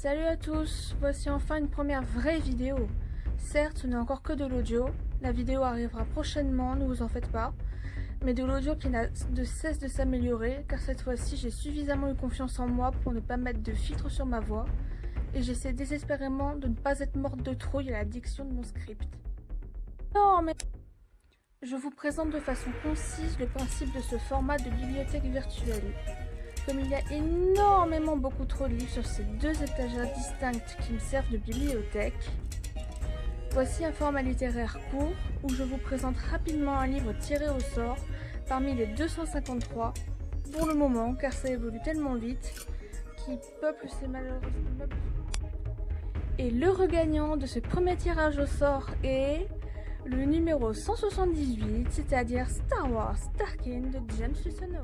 Salut à tous, voici enfin une première vraie vidéo. Certes, ce n'est encore que de l'audio, la vidéo arrivera prochainement, ne vous en faites pas, mais de l'audio qui n'a de cesse de s'améliorer, car cette fois-ci j'ai suffisamment eu confiance en moi pour ne pas mettre de filtre sur ma voix, et j'essaie désespérément de ne pas être morte de trouille à la diction de mon script. Non mais... Je vous présente de façon concise le principe de ce format de bibliothèque virtuelle. Comme il y a énormément beaucoup trop de livres sur ces deux étagères distinctes qui me servent de bibliothèque, voici un format littéraire court où je vous présente rapidement un livre tiré au sort parmi les 253, pour le moment car ça évolue tellement vite, qui peuplent ces malheureux meubles. Et le regagnant de ce premier tirage au sort est le numéro 178, c'est-à-dire Star Wars Tarkin de James Luceno.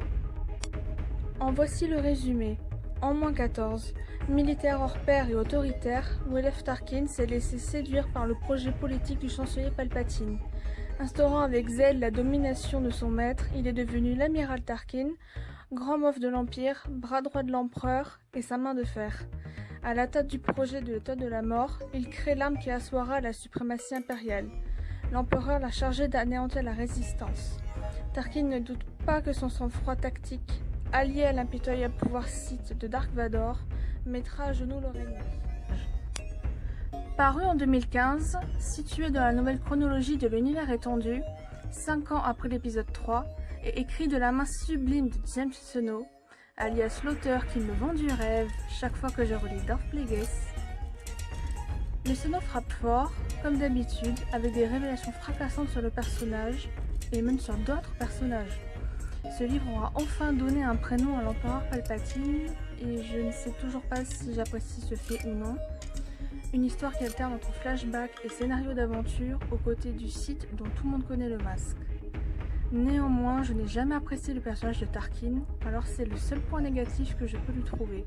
En voici le résumé. En -14, militaire hors pair et autoritaire, Wilef Tarkin s'est laissé séduire par le projet politique du chancelier Palpatine. Instaurant avec zèle la domination de son maître, il est devenu l'amiral Tarkin, grand moff de l'Empire, bras droit de l'empereur et sa main de fer. À la tête du projet de l'Étoile de la Mort, il crée l'arme qui assoira la suprématie impériale. L'empereur l'a chargé d'anéantir la résistance. Tarkin ne doute pas que son sang-froid tactique, allié à l'impitoyable pouvoir Sith de Dark Vador, mettra à genoux le règne. Paru en 2015, situé dans la nouvelle chronologie de l'univers étendu, 5 ans après l'épisode 3, et écrit de la main sublime de James Luceno, alias l'auteur qui me vend du rêve chaque fois que je relis Darth Plagueis. Luceno frappe fort, comme d'habitude, avec des révélations fracassantes sur le personnage, et même sur d'autres personnages. Ce livre aura enfin donné un prénom à l'empereur Palpatine, et je ne sais toujours pas si j'apprécie ce fait ou non. Une histoire qui alterne entre flashback et scénario d'aventure aux côtés du Sith dont tout le monde connaît le masque. Néanmoins, je n'ai jamais apprécié le personnage de Tarkin, alors c'est le seul point négatif que je peux lui trouver.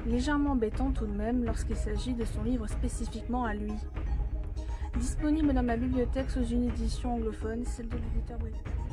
Légèrement embêtant tout de même lorsqu'il s'agit de son livre spécifiquement à lui. Disponible dans ma bibliothèque sous une édition anglophone, celle de l'éditeur britannique.